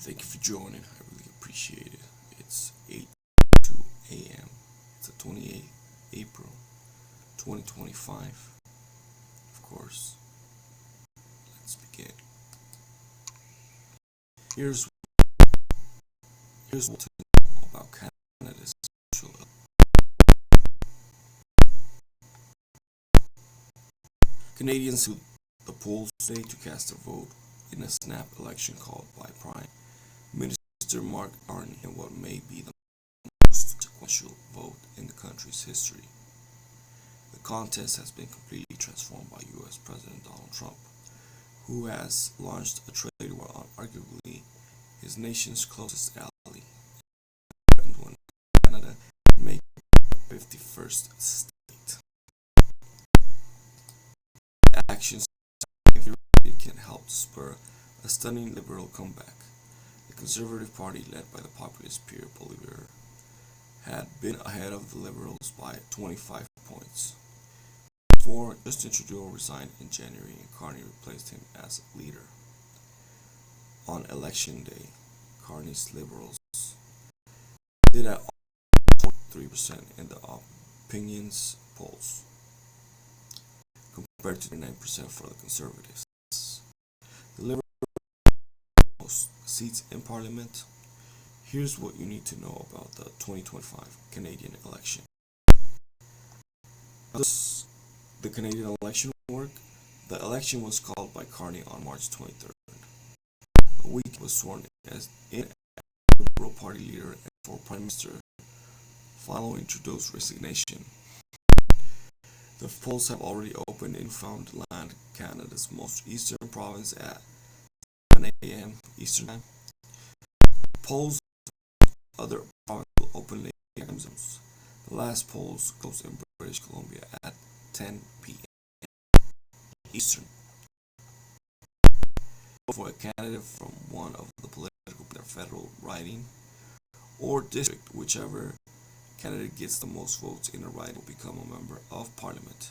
Thank you for joining. I really appreciate it. It's 8:02 a.m. It's the 28th April 2025. Of course, let's begin. Here's what to know about Canada's social. Canadians who the polls today to cast a vote in a snap election called by Prime Minister Mark Carney in what may be the most consequential vote in the country's history. The contest has been completely transformed by U.S. President Donald Trump, who has launched a trade war on arguably his nation's closest ally, and when Canada make the 51st state. Actions can help spur a stunning liberal comeback. The Conservative Party, led by the populist Pierre Poilievre, had been ahead of the Liberals by 25 points before Justin Trudeau resigned in January and Carney replaced him as leader. On election day, Carney's Liberals did at 43% in the opinions polls, compared to 9% for the Conservatives. The Liberals have most seats in Parliament. Here's what you need to know about the 2025 Canadian election. How does the Canadian election work? The election was called by Carney on March 23rd. A week was sworn as the Liberal Party leader and for Prime Minister following Trudeau's resignation. The polls have already opened in Newfoundland, Canada's most eastern province, at 7 a.m. Eastern Time. Polls in other provinces will open later time zones. The last polls closed in British Columbia at 10 p.m. Eastern. For a candidate from one of the political federal riding or district, whichever candidate gets the most votes in a riding will become a member of Parliament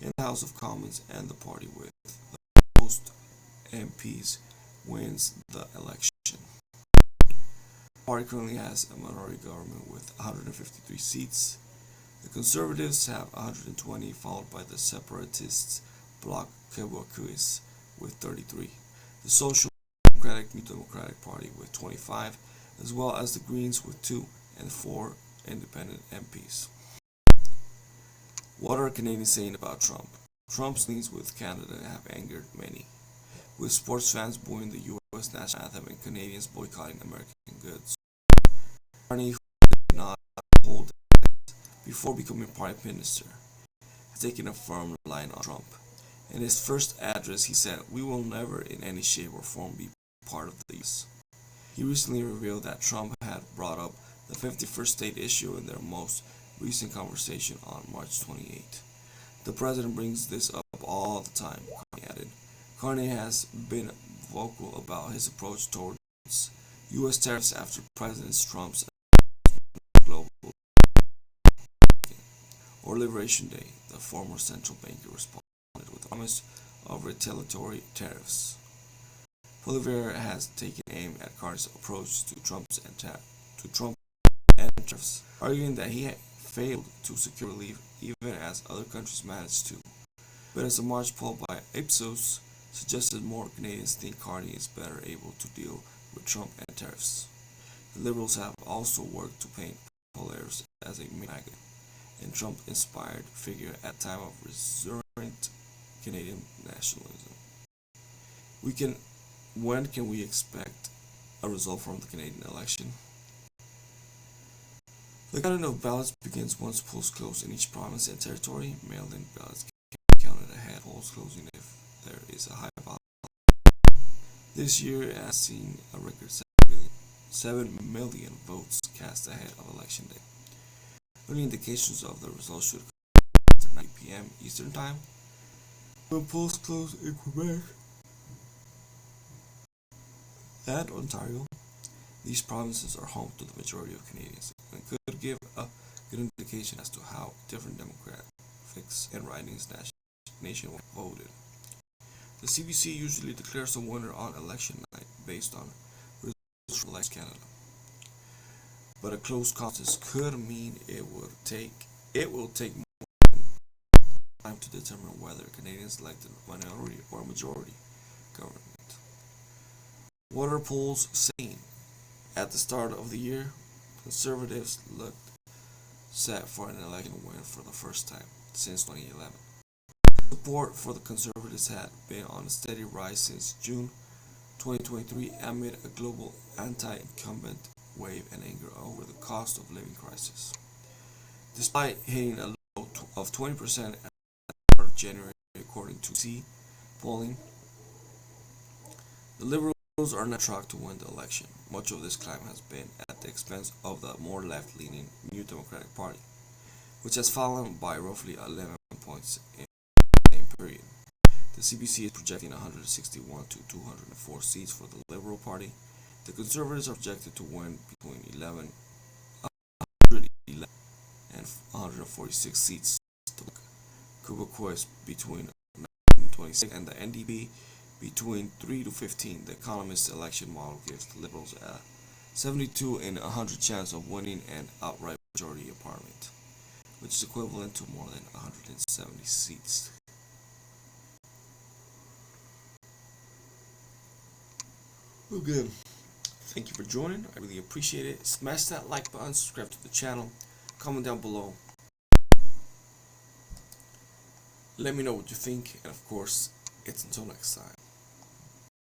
in the House of Commons, and the party with the most MPs wins the election. The party currently has a minority government with 153 seats. The Conservatives have 120, followed by the separatists Bloc Québécois with 33, the Social Democratic New Democratic Party with 25, as well as the Greens with 2 and 4 independent MPs. What are Canadians saying about Trump? Trump's leans with Canada have angered many, with sports fans booing the U.S. national anthem and Canadians boycotting American goods. Carney, who did not hold it before becoming Prime Minister, has taken a firm line on Trump. In his first address, he said, "We will never in any shape or form be part of the U.S." He recently revealed that Trump had brought up the 51st state issue in their most recent conversation on March 28. The president brings this up all the time, Carney added. Carney has been vocal about his approach towards U.S. tariffs after President Trump's global or Liberation Day. The former central banker responded with a promise of retaliatory tariffs. Poilievre has taken aim at Carney's approach to Trump and tariffs, arguing that he failed to secure relief even as other countries managed to. But as a March poll by Ipsos suggested, more Canadians think Carney is better able to deal with Trump and tariffs. The Liberals have also worked to paint Poilievre as a MAGA and Trump-inspired figure at a time of resurgent Canadian nationalism. When can we expect a result from the Canadian election? The counting of ballots begins once polls close in each province and territory. Mail-in ballots can be counted ahead, polls closing if there is a high volume. This year has seen a record 7 million votes cast ahead of Election Day. Early indications of the results should come at 9 p.m. Eastern Time, when polls close in Quebec and Ontario. These provinces are home to the majority of Canadians and could give a good indication as to how different demographics and ridings nationwide voted. The CBC usually declares a winner on election night based on results elections in Canada. But a close contest could mean it will take more time to determine whether Canadians elect a minority or majority government. What are polls saying? At the start of the year, Conservatives looked set for an election win for the first time since 2011. Support for the Conservatives had been on a steady rise since June 2023 amid a global anti-incumbent wave and anger over the cost of living crisis. Despite hitting a low of 20% at the start of January according to C polling, the Liberals are not on track to win the election. Much of this climb has been at the expense of the more left-leaning New Democratic Party, which has fallen by roughly 11 points in the same period. The CBC is projecting 161 to 204 seats for the Liberal Party. The Conservatives are projected to win between 111 and 146 seats. Quebecois between 26 and the NDP between 3 to 15. The Economist's election model gives the Liberals a 72 in 100 chance of winning an outright majority of Parliament, which is equivalent to more than 170 seats. Okay, thank you for joining. I really appreciate it. Smash that like button, subscribe to the channel, comment down below. Let me know what you think, and of course, it's until next time.